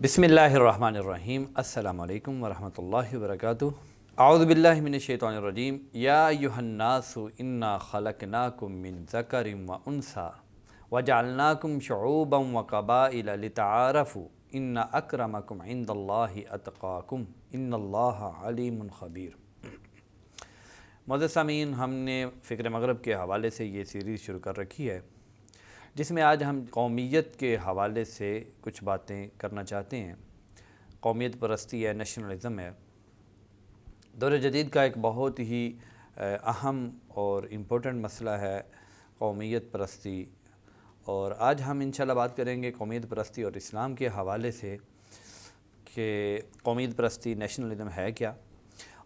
بسم اللہ الرحمن الرحیم۔ السلام علیکم ورحمۃ اللہ وبرکاتہ۔ اعوذ باللہ من الشیطان الرجیم۔ یا ایھا الناس انا خلقناکم من ذکر و انثی وجعلناکم شعوبا وقبائل لتعارفوا ان اکرمکم عند اللہ اتقاکم ان اللہ علیم خبیر۔ معزز سامعین، ہم نے فکر مغرب کے حوالے سے یہ سیریز شروع کر رکھی ہے، جس میں آج ہم قومیت کے حوالے سے کچھ باتیں کرنا چاہتے ہیں۔ قومیت پرستی ہے، نیشنلزم ہے، دور جدید کا ایک بہت ہی اہم اور امپورٹنٹ مسئلہ ہے قومیت پرستی، اور آج ہم انشاءاللہ بات کریں گے قومیت پرستی اور اسلام کے حوالے سے کہ قومیت پرستی نیشنلزم ہے کیا،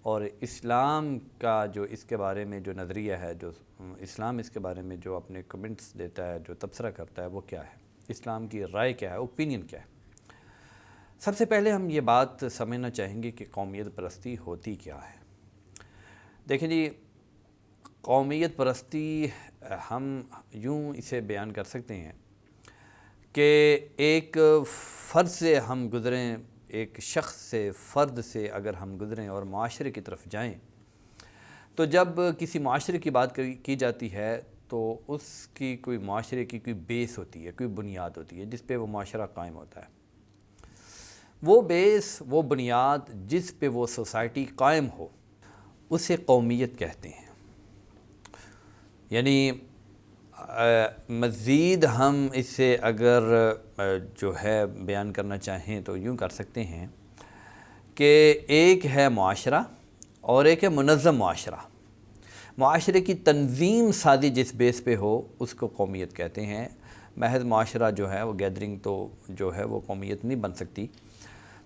اور اسلام کا جو اس کے بارے میں جو نظریہ ہے، جو اسلام اس کے بارے میں جو اپنے کمنٹس دیتا ہے، جو تبصرہ کرتا ہے، وہ کیا ہے، اسلام کی رائے کیا ہے، اوپینین کیا ہے۔ سب سے پہلے ہم یہ بات سمجھنا چاہیں گے کہ قومیت پرستی ہوتی کیا ہے۔ دیکھیں جی، قومیت پرستی ہم یوں اسے بیان کر سکتے ہیں کہ ایک فرد سے ہم گزریں، ایک شخص سے، فرد سے اگر ہم گزریں اور معاشرے کی طرف جائیں، تو جب کسی معاشرے کی بات کی جاتی ہے تو اس کی کوئی معاشرے کی کوئی بیس ہوتی ہے، کوئی بنیاد ہوتی ہے جس پہ وہ معاشرہ قائم ہوتا ہے۔ وہ بیس، وہ بنیاد جس پہ وہ سوسائٹی قائم ہو، اسے قومیت کہتے ہیں۔ یعنی مزید ہم اسے اگر جو ہے بیان کرنا چاہیں تو یوں کر سکتے ہیں کہ ایک ہے معاشرہ اور ایک ہے منظم معاشرہ۔ معاشرے کی تنظیم سازی جس بیس پہ ہو اس کو قومیت کہتے ہیں۔ محض معاشرہ جو ہے وہ گیدرنگ تو جو ہے وہ قومیت نہیں بن سکتی،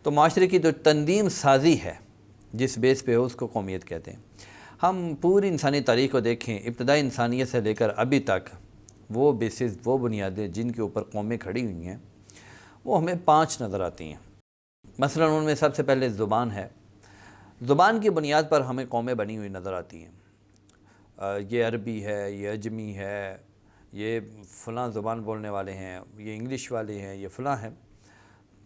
تو معاشرے کی جو تنظیم سازی ہے جس بیس پہ ہو اس کو قومیت کہتے ہیں۔ ہم پوری انسانی تاریخ کو دیکھیں، ابتدائی انسانیت سے لے کر ابھی تک وہ بیسز، وہ بنیادیں جن کے اوپر قومیں کھڑی ہوئی ہیں، وہ ہمیں 5 نظر آتی ہیں۔ مثلا ان میں سب سے پہلے زبان ہے۔ زبان کی بنیاد پر ہمیں قومیں بنی ہوئی نظر آتی ہیں۔ یہ عربی ہے، یہ عجمی ہے، یہ فلاں زبان بولنے والے ہیں، یہ انگلش والے ہیں، یہ فلاں ہیں۔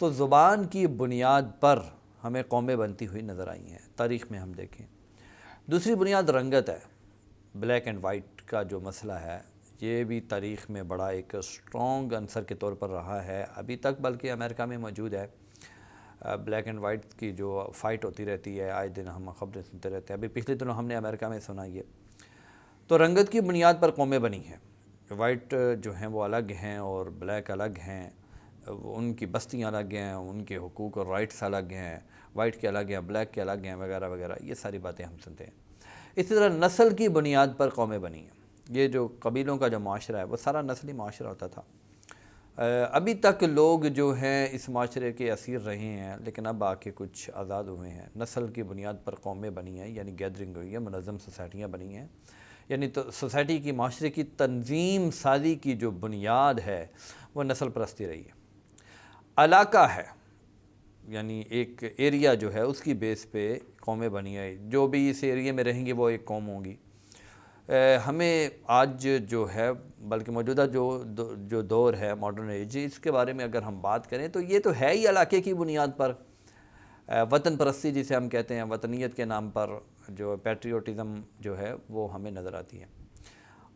تو زبان کی بنیاد پر ہمیں قومیں بنتی ہوئی نظر آئی ہیں تاریخ میں ہم دیکھیں۔ دوسری بنیاد رنگت ہے۔ بلیک اینڈ وائٹ کا جو مسئلہ ہے، یہ بھی تاریخ میں بڑا ایک اسٹرانگ عنصر کے طور پر رہا ہے ابھی تک، بلکہ امریکہ میں موجود ہے۔ بلیک اینڈ وائٹ کی جو فائٹ ہوتی رہتی ہے، آئے دن ہم خبریں سنتے رہتے ہیں۔ ابھی پچھلے دنوں ہم نے امریکہ میں سنا یہ۔ تو رنگت کی بنیاد پر قومیں بنی ہیں۔ وائٹ جو ہیں وہ الگ ہیں اور بلیک الگ ہیں، ان کی بستیاں الگ ہیں، ان کے حقوق اور رائٹس الگ ہیں، وائٹ کے الگ ہیں، بلیک کے الگ ہیں، وغیرہ وغیرہ، یہ ساری باتیں ہم سنتے ہیں۔ اسی طرح نسل کی بنیاد پر قومیں بنی ہیں۔ یہ جو قبیلوں کا جو معاشرہ ہے وہ سارا نسلی معاشرہ ہوتا تھا۔ ابھی تک لوگ جو ہیں اس معاشرے کے اسیر رہے ہیں، لیکن اب آ کے کچھ آزاد ہوئے ہیں۔ نسل کی بنیاد پر قومیں بنی ہیں، یعنی گیدرنگ ہوئی ہے، منظم سوسائٹیاں بنی ہیں۔ یعنی تو سوسائٹی کی، معاشرے کی تنظیم سازی کی جو بنیاد ہے وہ نسل پرستی رہی ہے۔ علاقہ ہے، یعنی ایک ایریا جو ہے اس کی بیس پہ قومیں بنی ہیں۔ جو بھی اس ایریے میں رہیں گے وہ ایک قوم ہوں گی۔ ہمیں آج جو ہے، بلکہ موجودہ جو دور ہے ماڈرن ایج، اس کے بارے میں اگر ہم بات کریں تو یہ تو ہے ہی علاقے کی بنیاد پر۔ وطن پرستی جسے ہم کہتے ہیں، وطنیت کے نام پر جو پیٹریوٹزم جو ہے وہ ہمیں نظر آتی ہے۔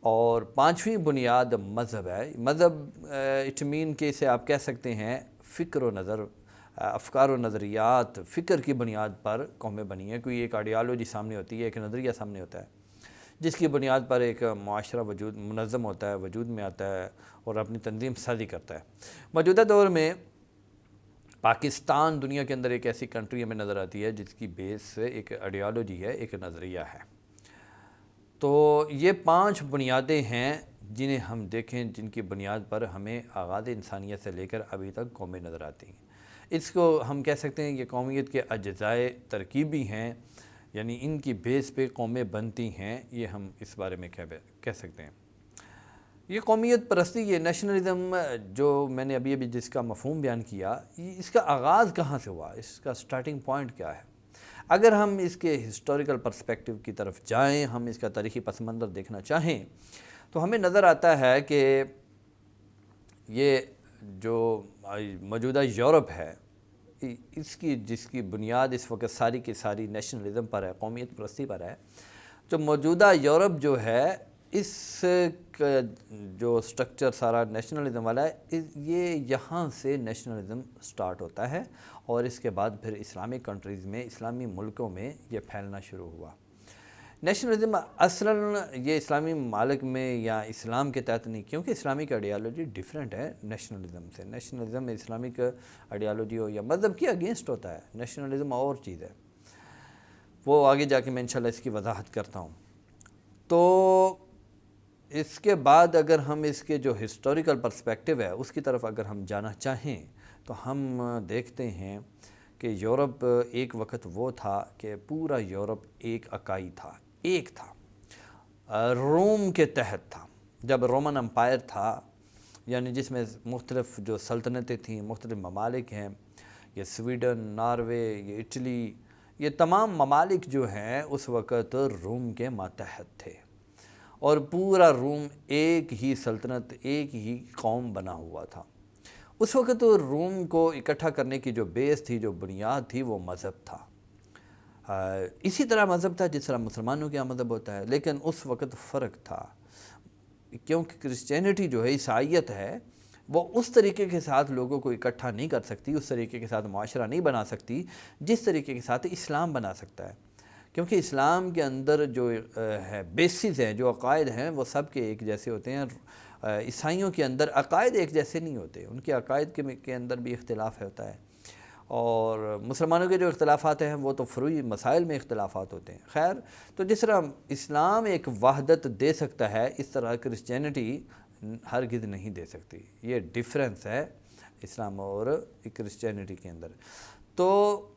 اور 5ویں بنیاد مذہب ہے۔ مذہب اٹ مین کہ اسے آپ کہہ سکتے ہیں فکر و نظر، افکار و نظریات، فکر کی بنیاد پر قومیں بنی ہیں۔ کوئی ایک آئیڈیالوجی سامنے ہوتی ہے، ایک نظریہ سامنے ہوتا ہے جس کی بنیاد پر ایک معاشرہ منظم ہوتا ہے، وجود میں آتا ہے اور اپنی تنظیم سازی کرتا ہے۔ موجودہ دور میں پاکستان دنیا کے اندر ایک ایسی کنٹری ہمیں نظر آتی ہے جس کی بیس سے ایک آئیڈیالوجی ہے، ایک نظریہ ہے۔ تو یہ 5 بنیادیں ہیں جنہیں ہم دیکھیں، جن کی بنیاد پر ہمیں آغاز انسانیت سے لے کر ابھی تک قومیں نظر آتی ہیں۔ اس کو ہم کہہ سکتے ہیں یہ قومیت کے اجزائے ترکیبی ہیں، یعنی ان کی بیس پہ قومیں بنتی ہیں، یہ ہم اس بارے میں کہہ سکتے ہیں۔ یہ قومیت پرستی، یہ نیشنلزم جو میں نے ابھی جس کا مفہوم بیان کیا، اس کا آغاز کہاں سے ہوا، اس کا سٹارٹنگ پوائنٹ کیا ہے؟ اگر ہم اس کے ہسٹوریکل پرسپیکٹیو کی طرف جائیں، ہم اس کا تاریخی پس منظر دیکھنا چاہیں، تو ہمیں نظر آتا ہے کہ یہ جو موجودہ یورپ ہے، اس کی جس کی بنیاد اس وقت ساری کی ساری نیشنلزم پر ہے، قومیت پرستی پر ہے، تو موجودہ یورپ جو ہے اس کا جو سٹرکچر سارا نیشنلزم والا ہے، یہ یہاں سے نیشنلزم سٹارٹ ہوتا ہے اور اس کے بعد پھر اسلامک کنٹریز میں، اسلامی ملکوں میں یہ پھیلنا شروع ہوا۔ نیشنلزم اصلاً یہ اسلامی ممالک میں یا اسلام کے تحت نہیں، کیونکہ اسلامک آئیڈیالوجی ڈیفرنٹ ہے نیشنلزم سے۔ نیشنلزم اسلامک آئیڈیالوجی ہو یا مذہب کے اگینسٹ ہوتا ہے، نیشنلزم اور چیز ہے، وہ آگے جا کے میں انشاءاللہ اس کی وضاحت کرتا ہوں۔ تو اس کے بعد اگر ہم اس کے جو ہسٹوریکل پرسپیکٹیو ہے اس کی طرف اگر ہم جانا چاہیں تو ہم دیکھتے ہیں کہ یورپ ایک وقت وہ تھا کہ پورا یورپ ایک اکائی تھا، ایک تھا، روم کے تحت تھا۔ جب رومن امپائر تھا، یعنی جس میں مختلف جو سلطنتیں تھیں، مختلف ممالک ہیں، یہ سویڈن، ناروے، یہ اٹلی، یہ تمام ممالک جو ہیں اس وقت روم کے ماتحت تھے اور پورا روم ایک ہی سلطنت، ایک ہی قوم بنا ہوا تھا۔ اس وقت روم کو اکٹھا کرنے کی جو بیس تھی، جو بنیاد تھی، وہ مذہب تھا۔ اسی طرح مذہب تھا جس طرح مسلمانوں کے یہاں مذہب ہوتا ہے، لیکن اس وقت فرق تھا، کیونکہ کرسچینٹی جو ہے، عیسائیت ہے، وہ اس طریقے کے ساتھ لوگوں کو اکٹھا نہیں کر سکتی، اس طریقے کے ساتھ معاشرہ نہیں بنا سکتی جس طریقے کے ساتھ اسلام بنا سکتا ہے، کیونکہ اسلام کے اندر جو ہے بیسز ہیں، جو عقائد ہیں، وہ سب کے ایک جیسے ہوتے ہیں۔ عیسائیوں کے اندر عقائد ایک جیسے نہیں ہوتے، ان کے عقائد کے اندر بھی اختلاف ہوتا ہے، اور مسلمانوں کے جو اختلافات ہیں وہ تو فروعی مسائل میں اختلافات ہوتے ہیں۔ خیر، تو جس طرح اسلام ایک وحدت دے سکتا ہے، اس طرح کرسچینٹی ہرگز نہیں دے سکتی۔ یہ ڈیفرنس ہے اسلام اور کرسچینٹی کے اندر۔ تو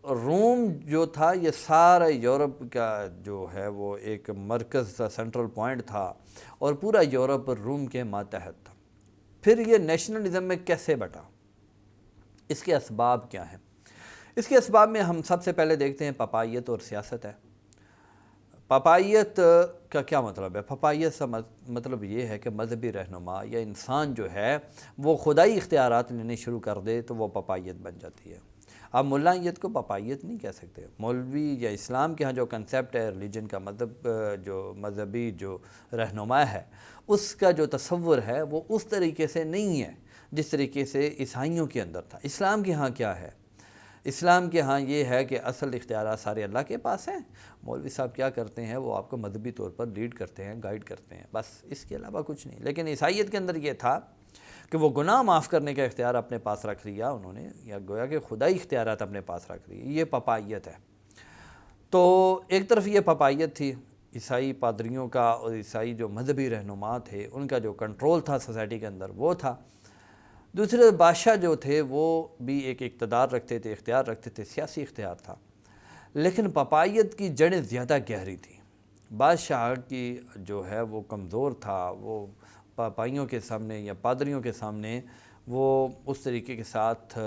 روم جو تھا، یہ سارا یورپ کا جو ہے وہ ایک مرکز تھا، سینٹرل پوائنٹ تھا، اور پورا یورپ روم کے ماتحت تھا۔ پھر یہ نیشنلزم میں کیسے بٹا؟ اس کے اسباب کیا ہیں؟ اس کے اسباب میں ہم سب سے پہلے دیکھتے ہیں پپائیت اور سیاست ہے۔ پپائیت کا کیا مطلب ہے؟ پپائیت کا مطلب یہ ہے کہ مذہبی رہنما یا انسان جو ہے وہ خدائی اختیارات لینے شروع کر دے تو وہ پپائیت بن جاتی ہے۔ آپ ملائیت کو پپائیت نہیں کہہ سکتے۔ مولوی یا اسلام کے ہاں جو کنسیپٹ ہے ریلیجن کا، مذہب جو مذہبی جو رہنما ہے، اس کا جو تصور ہے وہ اس طریقے سے نہیں ہے جس طریقے سے عیسائیوں کے اندر تھا۔ اسلام کے ہاں کیا ہے؟ اسلام کے ہاں یہ ہے کہ اصل اختیارات سارے اللہ کے پاس ہیں، مولوی صاحب کیا کرتے ہیں وہ آپ کو مذہبی طور پر لیڈ کرتے ہیں، گائیڈ کرتے ہیں، بس اس کے علاوہ کچھ نہیں۔ لیکن عیسائیت کے اندر یہ تھا کہ وہ گناہ معاف کرنے کا اختیار اپنے پاس رکھ لیا انہوں نے، یا گویا کہ خدائی اختیارات اپنے پاس رکھ لیے۔ یہ پپائیت ہے۔ تو ایک طرف یہ پپائیت تھی، عیسائی پادریوں کا اور عیسائی جو مذہبی رہنما تھے ان کا جو کنٹرول تھا سوسائٹی کے اندر وہ تھا۔ دوسرے بادشاہ جو تھے وہ بھی ایک اقتدار رکھتے تھے، اختیار رکھتے تھے، سیاسی اختیار تھا، لیکن پپائیت کی جڑیں زیادہ گہری تھیں۔ بادشاہ کی جو ہے وہ کمزور تھا، وہ پاپائیوں کے سامنے یا پادریوں کے سامنے وہ اس طریقے کے ساتھ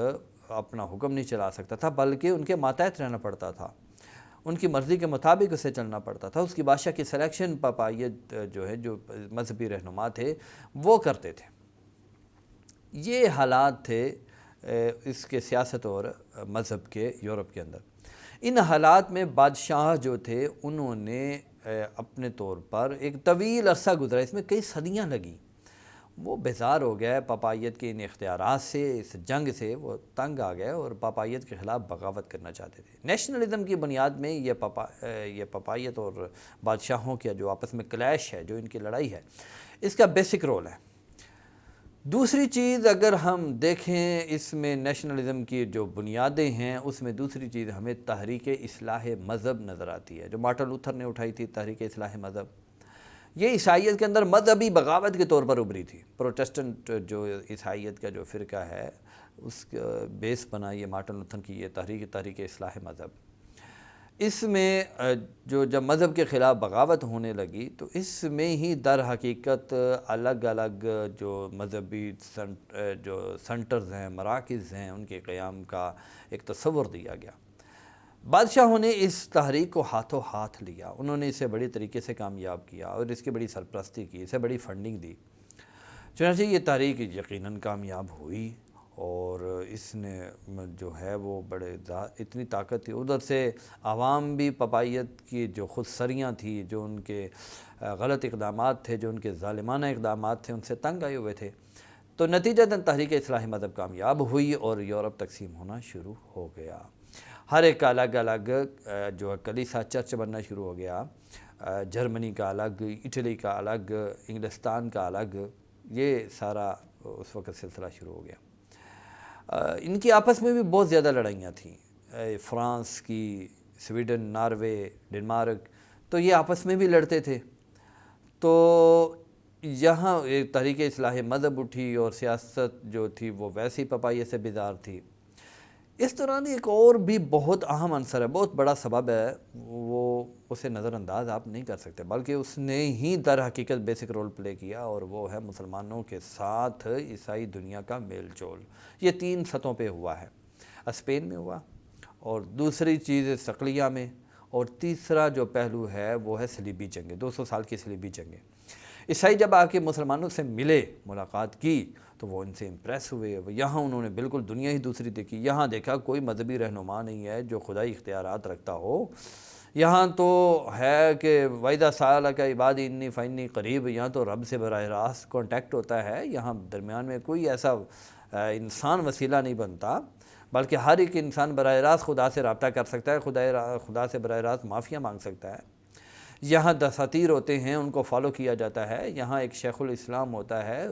اپنا حکم نہیں چلا سکتا تھا، بلکہ ان کے ماتحت رہنا پڑتا تھا، ان کی مرضی کے مطابق اسے چلنا پڑتا تھا۔ اس کی بادشاہ کی سلیکشن پپائیت جو ہے، جو مذہبی رہنما تھے وہ کرتے تھے۔ یہ حالات تھے اس کے سیاست اور مذہب کے یورپ کے اندر۔ ان حالات میں بادشاہ جو تھے انہوں نے اپنے طور پر ایک طویل عرصہ گزرا، اس میں کئی صدیاں لگیں، وہ بیزار ہو گئے پپائیت کے ان اختیارات سے، اس جنگ سے وہ تنگ آ گئے اور پپائیت کے خلاف بغاوت کرنا چاہتے تھے۔ نیشنلزم کی بنیاد میں یہ پپائیت اور بادشاہوں کا جو آپس میں کلیش ہے، جو ان کی لڑائی ہے، اس کا بیسک رول ہے۔ دوسری چیز اگر ہم دیکھیں اس میں نیشنلزم کی جو بنیادیں ہیں، اس میں دوسری چیز ہمیں تحریک اصلاح مذہب نظر آتی ہے، جو مارٹن لوتھر نے اٹھائی تھی، تحریک اصلاح مذہب۔ یہ عیسائیت کے اندر مذہبی بغاوت کے طور پر ابھری تھی۔ پروٹسٹنٹ جو عیسائیت کا جو فرقہ ہے اس کا بیس بنا یہ مارٹن لوتھر کی یہ تحریک اصلاح مذہب۔ اس میں جب مذہب کے خلاف بغاوت ہونے لگی تو اس میں ہی در حقیقت الگ الگ جو مذہبی جو سنٹرز ہیں، مراکز ہیں، ان کے قیام کا ایک تصور دیا گیا۔ بادشاہوں نے اس تحریک کو ہاتھوں ہاتھ لیا، انہوں نے اسے بڑی طریقے سے کامیاب کیا اور اس کی بڑی سرپرستی کی، اسے بڑی فنڈنگ دی۔ چنانچہ یہ تحریک یقیناً کامیاب ہوئی اور اس نے جو ہے وہ اتنی طاقت تھی، ادھر سے عوام بھی پپائیت کی جو خود سریاں تھیں، جو ان کے غلط اقدامات تھے، جو ان کے ظالمانہ اقدامات تھے، ان سے تنگ آئے ہوئے تھے۔ تو نتیجتاً تحریک اصلاحی مذہب کامیاب ہوئی اور یورپ تقسیم ہونا شروع ہو گیا۔ ہر ایک کا الگ الگ جو ہے کلیسا چرچ بننا شروع ہو گیا، جرمنی کا الگ، اٹلی کا الگ، انگلستان کا الگ، یہ سارا اس وقت سلسلہ شروع ہو گیا۔ ان کی آپس میں بھی بہت زیادہ لڑائیاں تھیں، فرانس کی، سویڈن، ناروے، ڈنمارک، تو یہ آپس میں بھی لڑتے تھے۔ تو یہاں ایک تحریک اصلاح مذہب اٹھی اور سیاست جو تھی وہ ویسی پپائیے سے بیزار تھی۔ اس دوران ایک اور بھی بہت اہم عنصر ہے، بہت بڑا سبب ہے، وہ اسے نظر انداز آپ نہیں کر سکتے، بلکہ اس نے ہی در حقیقت بیسک رول پلے کیا، اور وہ ہے مسلمانوں کے ساتھ عیسائی دنیا کا میل جول۔ یہ 3 سطحوں پہ ہوا ہے، اسپین میں ہوا، اور دوسری چیز صقلیہ میں، اور تیسرا جو پہلو ہے وہ ہے صلیبی جنگیں، 200 سال کی صلیبی جنگیں۔ عیسائی جب آ کے مسلمانوں سے ملے، ملاقات کی، تو وہ ان سے امپریس ہوئے۔ یہاں انہوں نے بالکل دنیا ہی دوسری دیکھی، یہاں دیکھا کوئی مذہبی رہنما نہیں ہے جو خدائی اختیارات رکھتا ہو، یہاں تو ہے کہ وَإِذَا سَأَلَكَ عِبَادِي إِنِّي فَإِنِّي قَرِيبٌ، یہاں تو رب سے براہ راست کانٹیکٹ ہوتا ہے، یہاں درمیان میں کوئی ایسا انسان وسیلہ نہیں بنتا، بلکہ ہر ایک انسان براہ راست خدا سے رابطہ کر سکتا ہے، خدا سے براہ راست معافیاں مانگ سکتا ہے۔ یہاں دساتیر ہوتے ہیں، ان کو فالو کیا جاتا ہے، یہاں ایک شیخ الاسلام ہوتا ہے،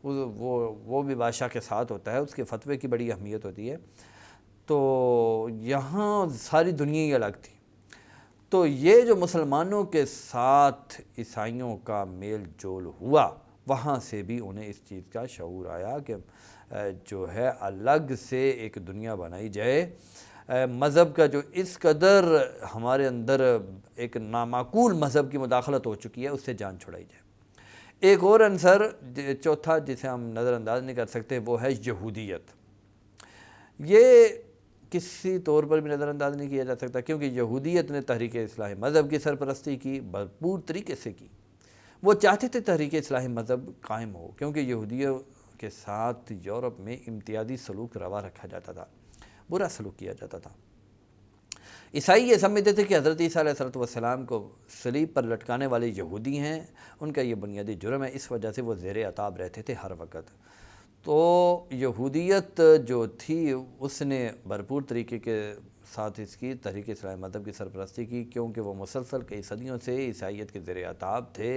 وہ بھی بادشاہ کے ساتھ ہوتا ہے، اس کے فتوے کی بڑی اہمیت ہوتی ہے۔ تو یہاں ساری دنیا ہی الگ تھی۔ تو یہ جو مسلمانوں کے ساتھ عیسائیوں کا میل جول ہوا، وہاں سے بھی انہیں اس چیز کا شعور آیا کہ جو ہے الگ سے ایک دنیا بنائی جائے، مذہب کا جو اس قدر ہمارے اندر ایک نامعقول مذہب کی مداخلت ہو چکی ہے، اس سے جان چھڑائی جائے۔ ایک اور عنصر چوتھا جسے ہم نظر انداز نہیں کر سکتے، وہ ہے یہودیت۔ یہ کسی طور پر بھی نظر انداز نہیں کیا جا سکتا، کیونکہ یہودیت نے تحریک اصلاح مذہب کی سرپرستی کی، بھرپور طریقے سے کی۔ وہ چاہتے تھے تحریک اصلاح مذہب قائم ہو، کیونکہ یہودیوں کے ساتھ یورپ میں امتیازی سلوک روا رکھا جاتا تھا، برا سلوک کیا جاتا تھا۔ عیسائی یہ سمجھتے تھے کہ حضرت عیسیٰ علیہ السلام کو صلیب پر لٹکانے والے یہودی ہیں، ان کا یہ بنیادی جرم ہے، اس وجہ سے وہ زیر عتاب رہتے تھے ہر وقت۔ تو یہودیت جو تھی اس نے بھرپور طریقے کے ساتھ اس کی تحریک اصلاح مذہب کی سرپرستی کی، کیونکہ وہ مسلسل کئی صدیوں سے عیسائیت کے زیر عتاب تھے،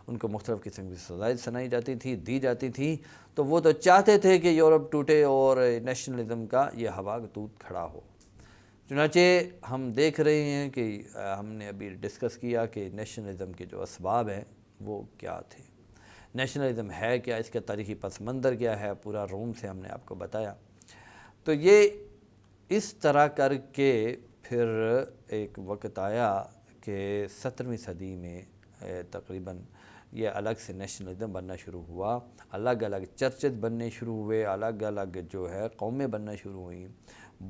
ان کو مختلف قسم کی سزائیں سنائی جاتی تھیں، دی جاتی تھیں، تو وہ تو چاہتے تھے کہ یورپ ٹوٹے اور نیشنلزم کا یہ ہوا توت کھڑا ہو۔ چنانچہ ہم دیکھ رہے ہیں کہ ہم نے ابھی ڈسکس کیا کہ نیشنلزم کے جو اسباب ہیں وہ کیا تھے، نیشنلزم ہے کیا، اس کا تاریخی پس منظر کیا ہے، پورا روم سے ہم نے آپ کو بتایا۔ تو یہ اس طرح کر کے پھر ایک وقت آیا کہ 17ویں صدی میں تقریباً یہ الگ سے نیشنلزم بننا شروع ہوا، الگ الگ چرچز بننے شروع ہوئے، الگ الگ جو ہے قومیں بننا شروع ہوئیں،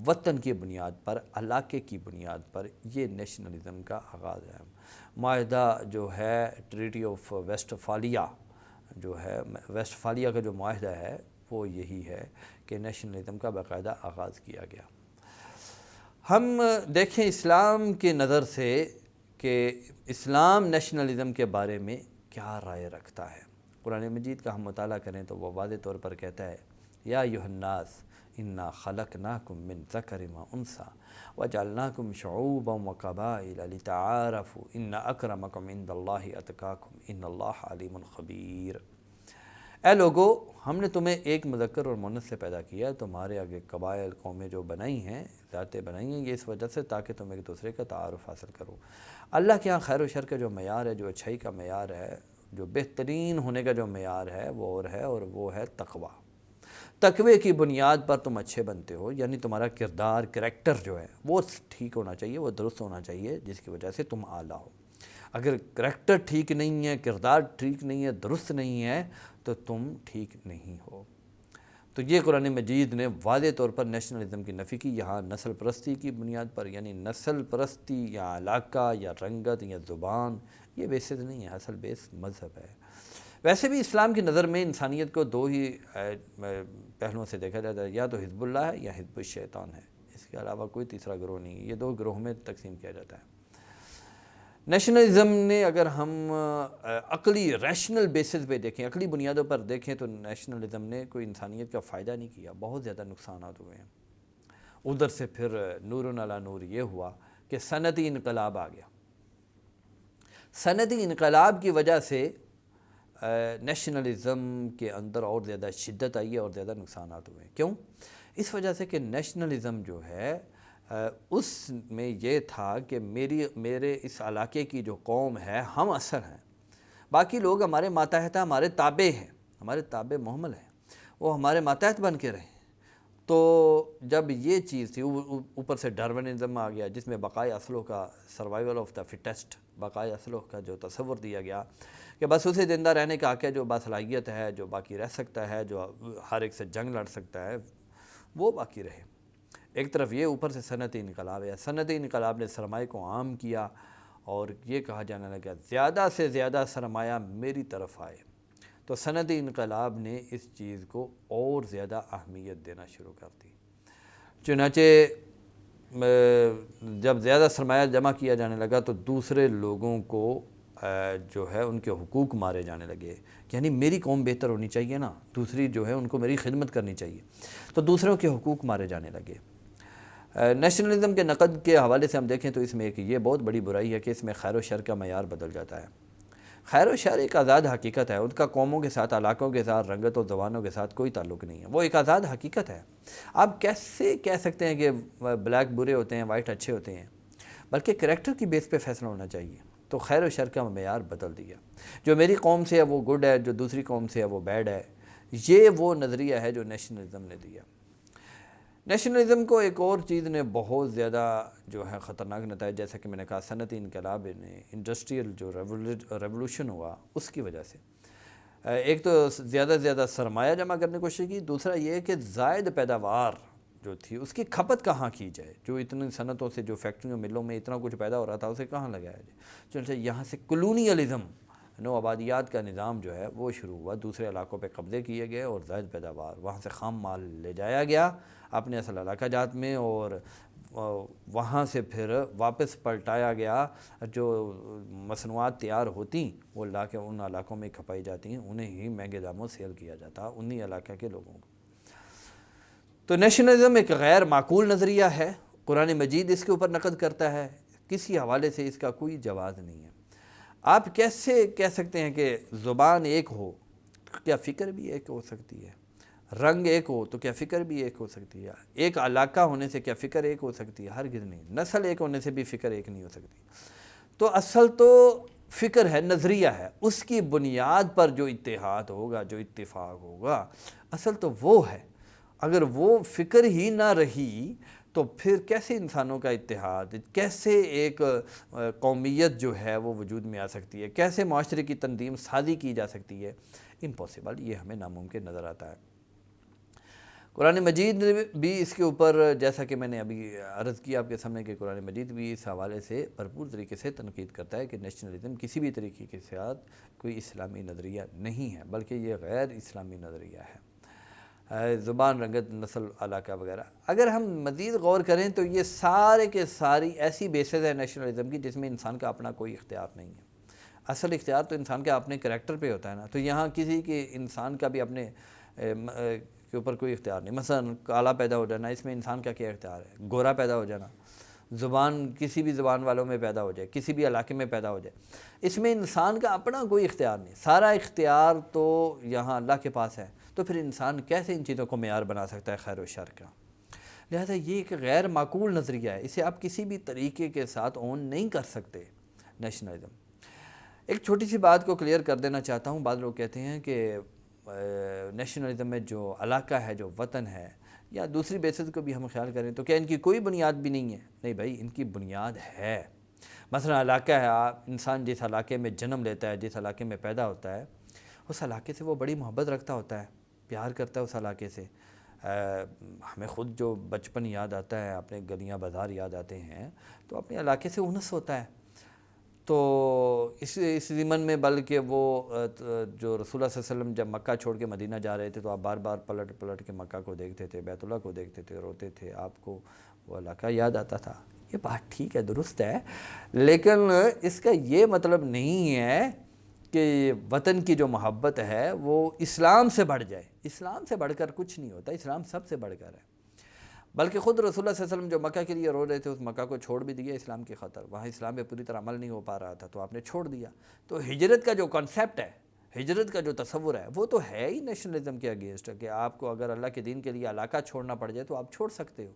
وطن کی بنیاد پر، علاقے کی بنیاد پر یہ نیشنلزم کا آغاز ہے۔ معاہدہ جو ہے ٹریٹی آف ویسٹفالیہ جو ہے، ویسٹفالیہ کا جو معاہدہ ہے وہ یہی ہے کہ نیشنلزم کا باقاعدہ آغاز کیا گیا۔ ہم دیکھیں اسلام کی نظر سے کہ اسلام نیشنلزم کے بارے میں کیا رائے رکھتا ہے۔ قرآن مجید کا ہم مطالعہ کریں تو وہ واضح طور پر کہتا ہے، یا ایھا الناس انا خلقناکم من ذکر و انثی وجعلناکم شعوبا وقبائل لتعارفوا ان اکرمکم عند اللہ اتقاکم ان اللہ علیم خبیر۔ اے لوگو، ہم نے تمہیں ایک مذکر اور مؤنث سے پیدا کیا، تمہارے آگے قبائل، قومیں جو بنائی ہیں، ذاتیں بنائی ہیں، یہ اس وجہ سے تاکہ تم ایک دوسرے کا تعارف حاصل کرو۔ اللہ کے ہاں خیر و شر کا جو معیار ہے، جو اچھائی کا معیار ہے، جو بہترین ہونے کا جو معیار ہے وہ اور ہے، اور وہ ہے تقوی۔ تقوی کی بنیاد پر تم اچھے بنتے ہو، یعنی تمہارا کردار، کریکٹر جو ہے وہ ٹھیک ہونا چاہیے، وہ درست ہونا چاہیے، جس کی وجہ سے تم اعلیٰ ہو۔ اگر کریکٹر ٹھیک نہیں ہے، کردار ٹھیک نہیں ہے، درست نہیں ہے، تو تم ٹھیک نہیں ہو۔ تو یہ قرآن مجید نے واضح طور پر نیشنلزم کی نفی کی۔ یہاں نسل پرستی کی بنیاد پر، یعنی نسل پرستی یا علاقہ یا رنگت یا زبان، یہ بیسز نہیں ہے، اصل بیس مذہب ہے۔ ویسے بھی اسلام کی نظر میں انسانیت کو دو ہی پہلوؤں سے دیکھا جاتا ہے، یا تو حزب اللہ ہے یا حزب الشیطان ہے، اس کے علاوہ کوئی تیسرا گروہ نہیں ہے، یہ دو گروہ میں تقسیم کیا جاتا ہے۔ نیشنلزم نے اگر ہم عقلی ریشنل بیسس پہ دیکھیں، عقلی بنیادوں پر دیکھیں، تو نیشنلزم نے کوئی انسانیت کا فائدہ نہیں کیا، بہت زیادہ نقصانات ہوئے ہیں۔ ادھر سے پھر نور علی نور یہ ہوا کہ صنعتی انقلاب آ گیا۔ صنعتی انقلاب کی وجہ سے نیشنلزم کے اندر اور زیادہ شدت آئی ہے اور زیادہ نقصانات ہوئے ہیں۔ کیوں؟ اس وجہ سے کہ نیشنلزم جو ہے اس میں یہ تھا کہ میرے اس علاقے کی جو قوم ہے ہم اثر ہیں، باقی لوگ ہمارے ماتحت ہیں، ہمارے تابع ہیں، ہمارے تابع محمل ہیں، وہ ہمارے ماتحت بن کے رہیں۔ تو جب یہ چیز تھی، اوپر سے ڈارونزم آ گیا جس میں بقائے اصلوں کا، سروائیول آف دا فٹیسٹ، بقائے اصلوں کا جو تصور دیا گیا کہ بس اسے زندہ رہنے کا حق ہے جو باصلاحیت ہے، جو باقی رہ سکتا ہے، جو ہر ایک سے جنگ لڑ سکتا ہے، وہ باقی رہے۔ ایک طرف یہ اوپر سے صنعتی انقلاب ہے، صنعتی انقلاب نے سرمایہ کو عام کیا اور یہ کہا جانے لگا زیادہ سے زیادہ سرمایہ میری طرف آئے، تو صنعتی انقلاب نے اس چیز کو اور زیادہ اہمیت دینا شروع کر دی۔ چنانچہ جب زیادہ سرمایہ جمع کیا جانے لگا تو دوسرے لوگوں کو جو ہے ان کے حقوق مارے جانے لگے، یعنی میری قوم بہتر ہونی چاہیے نا، دوسری جو ہے ان کو میری خدمت کرنی چاہیے، تو دوسروں کے حقوق مارے جانے لگے۔ نیشنلزم کے نقد کے حوالے سے ہم دیکھیں تو اس میں ایک یہ بہت بڑی برائی ہے کہ اس میں خیر و شر کا معیار بدل جاتا ہے۔ خیر و شر ایک آزاد حقیقت ہے، ان کا قوموں کے ساتھ، علاقوں کے ساتھ، رنگت و زبانوں کے ساتھ کوئی تعلق نہیں ہے، وہ ایک آزاد حقیقت ہے۔ آپ کیسے کہہ سکتے ہیں کہ بلیک برے ہوتے ہیں، وائٹ اچھے ہوتے ہیں؟ بلکہ کریکٹر کی بیس پہ فیصلہ ہونا چاہیے۔ تو خیر و شر کا معیار بدل دیا، جو میری قوم سے ہے وہ گڈ ہے، جو دوسری قوم سے ہے وہ بیڈ ہے، یہ وہ نظریہ ہے جو نیشنلزم نے دیا۔ نیشنلزم کو ایک اور چیز نے بہت زیادہ جو ہے خطرناک نتائج، جیسا کہ میں نے کہا صنعتی انقلاب نے، انڈسٹریل جو ریولوشن ہوا اس کی وجہ سے ایک تو زیادہ سے زیادہ سرمایہ جمع کرنے کی کوشش کی، دوسرا یہ کہ زائد پیداوار جو تھی اس کی کھپت کہاں کی جائے، جو اتنی صنعتوں سے، جو فیکٹریوں ملوں میں اتنا کچھ پیدا ہو رہا تھا اسے کہاں لگایا جائے۔ چنانچہ یہاں سے کلونیلزم، نو آبادیات کا نظام جو ہے وہ شروع ہوا، دوسرے علاقوں پہ قبضے کیے گئے اور زائد پیداوار، وہاں سے خام مال لے جایا گیا اپنے اصل علاقہ جات میں، اور وہاں سے پھر واپس پلٹایا گیا، جو مصنوعات تیار ہوتی وہ لا کے ان علاقوں میں کھپائی جاتی ہیں، انہیں ہی مہنگے داموں سیل کیا جاتا انہی علاقہ کے لوگوں کو۔ تو نیشنلزم ایک غیر معقول نظریہ ہے، قرآن مجید اس کے اوپر نقد کرتا ہے، کسی حوالے سے اس کا کوئی جواز نہیں ہے۔ آپ کیسے کہہ سکتے ہیں کہ زبان ایک ہو تو کیا فکر بھی ایک ہو سکتی ہے؟ رنگ ایک ہو تو کیا فکر بھی ایک ہو سکتی ہے؟ ایک علاقہ ہونے سے کیا فکر ایک ہو سکتی ہے؟ ہرگز نہیں۔ نسل ایک ہونے سے بھی فکر ایک نہیں ہو سکتی۔ تو اصل تو فکر ہے، نظریہ ہے، اس کی بنیاد پر جو اتحاد ہوگا، جو اتفاق ہوگا، اصل تو وہ ہے۔ اگر وہ فکر ہی نہ رہی تو پھر کیسے انسانوں کا اتحاد، کیسے ایک قومیت جو ہے وہ وجود میں آ سکتی ہے، کیسے معاشرے کی تنظیم سازی کی جا سکتی ہے؟ امپاسبل، یہ ہمیں ناممکن نظر آتا ہے۔ قرآن مجید بھی اس کے اوپر، جیسا کہ میں نے ابھی عرض کیا آپ کے سامنے کہ قرآن مجید بھی اس حوالے سے بھرپور طریقے سے تنقید کرتا ہے کہ نیشنلزم کسی بھی طریقے کے ساتھ کوئی اسلامی نظریہ نہیں ہے، بلکہ یہ غیر اسلامی نظریہ ہے۔ زبان، رنگت، نسل، علاقہ وغیرہ، اگر ہم مزید غور کریں تو یہ سارے کے ساری ایسی بیسز ہے نیشنلزم کی جس میں انسان کا اپنا کوئی اختیار نہیں ہے۔ اصل اختیار تو انسان کے اپنے کریکٹر پہ ہوتا ہے نا، تو یہاں کسی کے انسان کا بھی اپنے کے اوپر کوئی اختیار نہیں۔ مثلا کالا پیدا ہو جانا، اس میں انسان کا کیا اختیار ہے؟ گورا پیدا ہو جانا، زبان کسی بھی زبان والوں میں پیدا ہو جائے، کسی بھی علاقے میں پیدا ہو جائے، اس میں انسان کا اپنا کوئی اختیار نہیں، سارا اختیار تو یہاں اللہ کے پاس ہے۔ تو پھر انسان کیسے ان چیزوں کو معیار بنا سکتا ہے خیر و شر کا؟ لہذا یہ ایک غیر معقول نظریہ ہے، اسے آپ کسی بھی طریقے کے ساتھ اون نہیں کر سکتے نیشنلزم۔ ایک چھوٹی سی بات کو کلیئر کر دینا چاہتا ہوں، بعض لوگ کہتے ہیں کہ نیشنلزم میں جو علاقہ ہے، جو وطن ہے، یا دوسری بیسز کو بھی ہم خیال کریں تو کیا ان کی کوئی بنیاد بھی نہیں ہے؟ نہیں بھائی، ان کی بنیاد ہے۔ مثلا علاقہ ہے، انسان جس علاقے میں جنم لیتا ہے، جس علاقے میں پیدا ہوتا ہے، اس علاقے سے وہ بڑی محبت رکھتا ہوتا ہے، پیار کرتا ہے اس علاقے سے۔ ہمیں خود جو بچپن یاد آتا ہے، اپنے گلیاں بازار یاد آتے ہیں، تو اپنے علاقے سے انس ہوتا ہے۔ تو اس ضمن میں بلکہ وہ جو رسول اللہ صلی اللہ علیہ وسلم جب مکہ چھوڑ کے مدینہ جا رہے تھے تو آپ بار بار پلٹ کے مکہ کو دیکھتے تھے، بیت اللہ کو دیکھتے تھے، روتے تھے، آپ کو وہ علاقہ یاد آتا تھا۔ یہ بات ٹھیک ہے، درست ہے، لیکن اس کا یہ مطلب نہیں ہے کہ وطن کی جو محبت ہے وہ اسلام سے بڑھ جائے۔ اسلام سے بڑھ کر کچھ نہیں ہوتا، اسلام سب سے بڑھ کر ہے۔ بلکہ خود رسول اللہ صلی اللہ علیہ وسلم جو مکہ کے لیے رو رہے تھے، اس مکہ کو چھوڑ بھی دیا اسلام کی خاطر، وہاں اسلام پہ پوری طرح عمل نہیں ہو پا رہا تھا تو آپ نے چھوڑ دیا۔ تو ہجرت کا جو کانسیپٹ ہے، ہجرت کا جو تصور ہے، وہ تو ہے ہی نیشنلزم کے اگینسٹ، کہ آپ کو اگر اللہ کے دین کے لیے علاقہ چھوڑنا پڑ جائے تو آپ چھوڑ سکتے ہو۔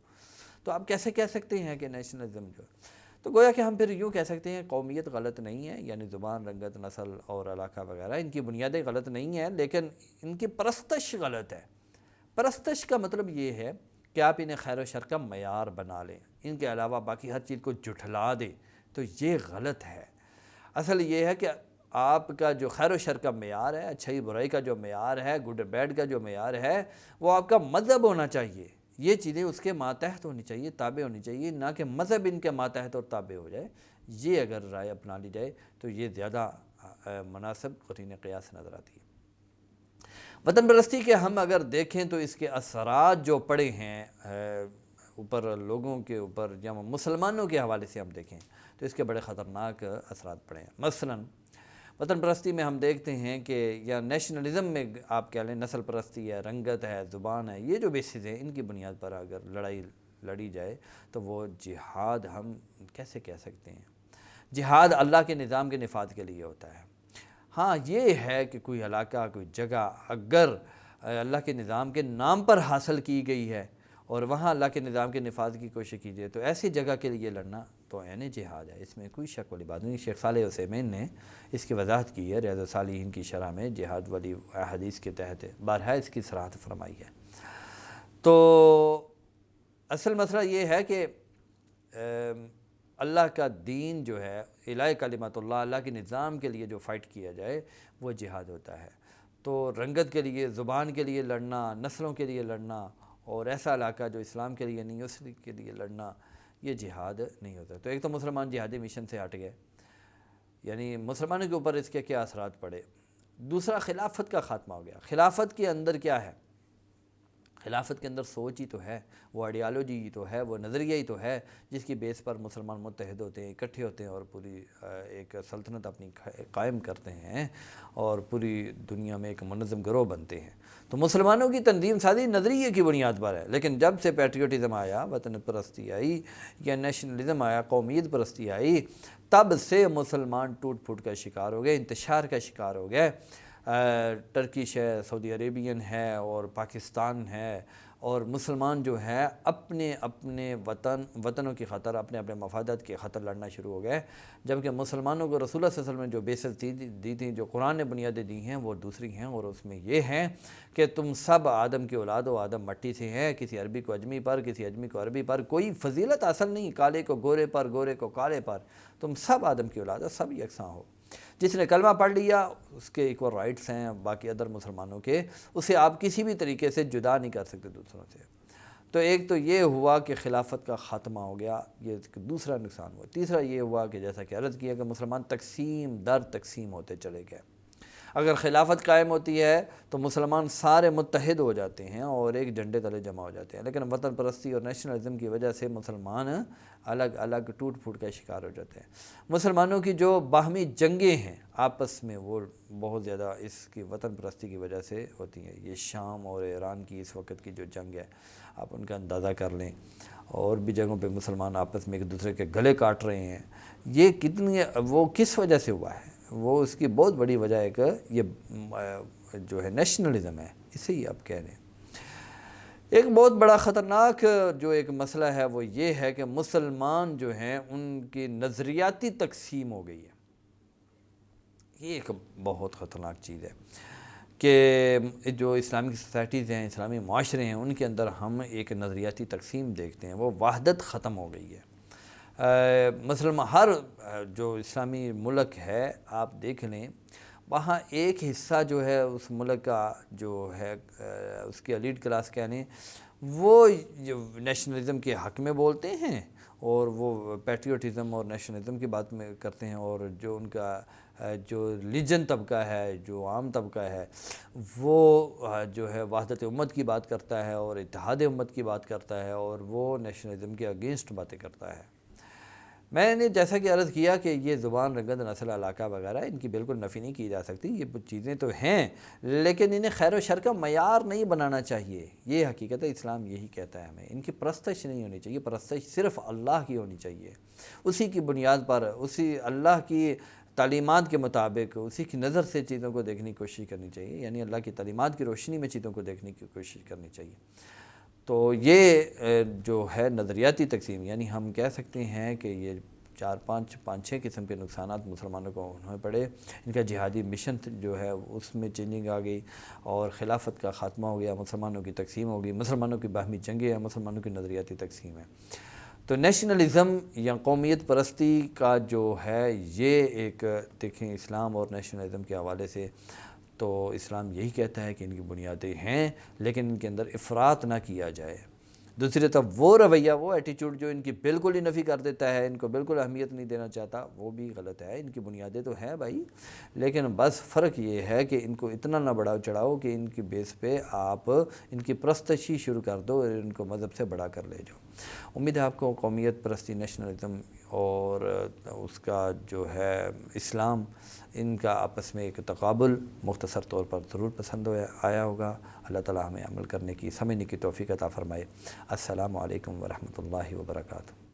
تو آپ کیسے کہہ سکتے ہیں کہ نیشنلزم جو ہے؟ تو گویا کہ ہم پھر یوں کہہ سکتے ہیں قومیت غلط نہیں ہے، یعنی زبان، رنگت، نسل اور علاقہ وغیرہ ان کی بنیادیں غلط نہیں ہیں، لیکن ان کی پرستش غلط ہے۔ پرستش کا مطلب یہ ہے کہ آپ انہیں خیر و شر کا معیار بنا لیں، ان کے علاوہ باقی ہر چیز کو جھٹلا دیں، تو یہ غلط ہے۔ اصل یہ ہے کہ آپ کا جو خیر و شر کا معیار ہے، اچھائی برائی کا جو معیار ہے، گڈ بیڈ کا جو معیار ہے، وہ آپ کا مذہب ہونا چاہیے۔ یہ چیزیں اس کے ماتحت ہونی چاہیے، تابع ہونی چاہیے، نہ کہ مذہب ان کے ماتحت اور تابع ہو جائے۔ یہ اگر رائے اپنا لی جائے تو یہ زیادہ مناسب قرین قیاس نظر آتی ہے۔ وطن پرستی کے ہم اگر دیکھیں تو اس کے اثرات جو پڑے ہیں اوپر لوگوں کے اوپر، یا مسلمانوں کے حوالے سے ہم دیکھیں تو اس کے بڑے خطرناک اثرات پڑے ہیں۔ مثلاً وطن پرستی میں ہم دیکھتے ہیں کہ، یا نیشنلزم میں آپ کہہ لیں، نسل پرستی ہے، رنگت ہے، زبان ہے، یہ جو بیسز ہیں ان کی بنیاد پر اگر لڑائی لڑی جائے تو وہ جہاد ہم کیسے کہہ سکتے ہیں؟ جہاد اللہ کے نظام کے نفاذ کے لیے ہوتا ہے۔ ہاں یہ ہے کہ کوئی علاقہ، کوئی جگہ اگر اللہ کے نظام کے نام پر حاصل کی گئی ہے اور وہاں اللہ کے نظام کے نفاذ کی کوشش کیجیے تو ایسی جگہ کے لیے لڑنا تو عین جہاد ہے، اس میں کوئی شک والی بات نہیں۔ شیخ صالح عثیمین نے اس کی وضاحت کی ہے ریاض الصالحین کی شرح میں، جہاد والی حدیث کے تحت بارہا اس کی صراحت فرمائی ہے۔ تو اصل مسئلہ یہ ہے کہ اللہ کا دین جو ہے، الہ کلمت اللہ، اللہ کے نظام کے لیے جو فائٹ کیا جائے وہ جہاد ہوتا ہے۔ تو رنگت کے لیے، زبان کے لیے لڑنا، نسلوں کے لیے لڑنا، اور ایسا علاقہ جو اسلام کے لیے نہیں، اس کے لیے لڑنا، یہ جہاد نہیں ہوتا۔ تو ایک تو مسلمان جہادی مشن سے ہٹ گئے، یعنی مسلمانوں کے اوپر اس کے کیا اثرات پڑے۔ دوسرا، خلافت کا خاتمہ ہو گیا۔ خلافت کے اندر کیا ہے؟ خلافت کے اندر سوچ ہی تو ہے، وہ آئیڈیالوجی ہی تو ہے، وہ نظریہ ہی تو ہے جس کی بیس پر مسلمان متحد ہوتے ہیں، اکٹھے ہوتے ہیں اور پوری ایک سلطنت اپنی قائم کرتے ہیں اور پوری دنیا میں ایک منظم گروہ بنتے ہیں۔ تو مسلمانوں کی تنظیم سازی نظریے کی بنیاد پر ہے، لیکن جب سے پیٹریوٹزم آیا، وطن پرستی آئی، یا نیشنلزم آیا، قومیت پرستی آئی، تب سے مسلمان ٹوٹ پھوٹ کا شکار ہو گئے، انتشار کا شکار ہو گئے۔ ٹرکش ہے، سعودی عربین ہے اور پاکستان ہے، اور مسلمان جو ہے اپنے اپنے وطنوں کی خاطر، اپنے اپنے مفادات کی خاطر لڑنا شروع ہو گئے، جبکہ مسلمانوں کو رسول اللہ صلی اللہ علیہ وسلم نے جو بیسز دی تھیں، جو قرآن نے بنیادیں دی ہیں، وہ دوسری ہیں، اور اس میں یہ ہیں کہ تم سب آدم کی اولاد ہو، آدم مٹی سے ہیں، کسی عربی کو اجمی پر، کسی اجمی کو عربی پر کوئی فضیلت حاصل نہیں، کالے کو گورے پر، گورے کو کالے پر، تم سب آدم کی اولاد ہو، سب یکساں ہو۔ جس نے کلمہ پڑھ لیا اس کے ایکول رائٹس ہیں باقی ادر مسلمانوں کے، اسے آپ کسی بھی طریقے سے جدا نہیں کر سکتے دوسروں سے۔ تو ایک تو یہ ہوا کہ خلافت کا خاتمہ ہو گیا، یہ دوسرا نقصان ہوا۔ تیسرا یہ ہوا کہ جیسا کہ عرض کیا کہ مسلمان تقسیم در تقسیم ہوتے چلے گئے۔ اگر خلافت قائم ہوتی ہے تو مسلمان سارے متحد ہو جاتے ہیں اور ایک جھنڈے تلے جمع ہو جاتے ہیں، لیکن وطن پرستی اور نیشنلزم کی وجہ سے مسلمان الگ الگ ٹوٹ پھوٹ کا شکار ہو جاتے ہیں۔ مسلمانوں کی جو باہمی جنگیں ہیں آپس میں، وہ بہت زیادہ اس کی وطن پرستی کی وجہ سے ہوتی ہیں۔ یہ شام اور ایران کی اس وقت کی جو جنگ ہے، آپ ان کا اندازہ کر لیں، اور بھی جگہوں پہ مسلمان آپس میں ایک دوسرے کے گلے کاٹ رہے ہیں۔ یہ کتنی، وہ کس وجہ سے ہوا ہے؟ وہ اس کی بہت بڑی وجہ ہے کہ یہ جو ہے نیشنلزم ہے، اسے ہی آپ کہہ رہے ہیں۔ ایک بہت بڑا خطرناک جو ایک مسئلہ ہے وہ یہ ہے کہ مسلمان جو ہیں ان کی نظریاتی تقسیم ہو گئی ہے۔ یہ ایک بہت خطرناک چیز ہے کہ جو اسلامی سوسائٹیز ہیں، اسلامی معاشرے ہیں، ان کے اندر ہم ایک نظریاتی تقسیم دیکھتے ہیں، وہ وحدت ختم ہو گئی ہے۔ مثلا ہر جو اسلامی ملک ہے آپ دیکھ لیں، وہاں ایک حصہ جو ہے اس ملک کا جو ہے اس کی ایلیٹ کلاس کہہ لیں، وہ نیشنلزم کے حق میں بولتے ہیں اور وہ پیٹریوٹزم اور نیشنلزم کی بات میں کرتے ہیں، اور جو ان کا جو ریلیجن طبقہ ہے، جو عام طبقہ ہے، وہ جو ہے وحدت امت کی بات کرتا ہے اور اتحاد امت کی بات کرتا ہے، اور وہ نیشنلزم کے اگینسٹ باتیں کرتا ہے۔ میں نے جیسا کہ عرض کیا کہ یہ زبان، رنگت، نسل، علاقہ وغیرہ ان کی بالکل نفی نہیں کی جا سکتی، یہ چیزیں تو ہیں، لیکن انہیں خیر و شر کا معیار نہیں بنانا چاہیے۔ یہ حقیقت ہے، اسلام یہی کہتا ہے ہمیں، ان کی پرستش نہیں ہونی چاہیے، پرستش صرف اللہ کی ہونی چاہیے، اسی کی بنیاد پر، اسی اللہ کی تعلیمات کے مطابق، اسی کی نظر سے چیزوں کو دیکھنے کی کوشش کرنی چاہیے، یعنی اللہ کی تعلیمات کی روشنی میں چیزوں کو دیکھنے کی کوشش کرنی چاہیے۔ تو یہ جو ہے نظریاتی تقسیم، یعنی ہم کہہ سکتے ہیں کہ یہ پانچ چھ قسم کے نقصانات مسلمانوں کو انہیں پڑے۔ ان کا جہادی مشن جو ہے اس میں چینجنگ آ گئی، اور خلافت کا خاتمہ ہو گیا، مسلمانوں کی تقسیم ہو گئی، مسلمانوں کی باہمی جنگیں ہیں، مسلمانوں کی نظریاتی تقسیم ہے۔ تو نیشنلزم یا قومیت پرستی کا جو ہے یہ ایک دیکھیں اسلام اور نیشنلزم کے حوالے سے، تو اسلام یہی کہتا ہے کہ ان کی بنیادیں ہیں، لیکن ان کے اندر افراط نہ کیا جائے۔ دوسری طرف وہ رویہ، وہ ایٹیچیوڈ جو ان کی بالکل ہی نفی کر دیتا ہے، ان کو بالکل اہمیت نہیں دینا چاہتا، وہ بھی غلط ہے۔ ان کی بنیادیں تو ہیں بھائی، لیکن بس فرق یہ ہے کہ ان کو اتنا نہ بڑھاؤ چڑھاؤ کہ ان کی بیس پہ آپ ان کی پرستشی شروع کر دو اور ان کو مذہب سے بڑا کر لے جاؤ۔ امید ہے آپ کو قومیت پرستی، نیشنلزم اور اس کا جو ہے اسلام، ان کا آپس میں ایک تقابل مختصر طور پر ضرور پسند آیا ہوگا۔ اللہ تعالی ہمیں عمل کرنے کی، سمجھنے کی توفیق عطا فرمائے۔ السلام علیکم ورحمۃ اللہ وبرکاتہ۔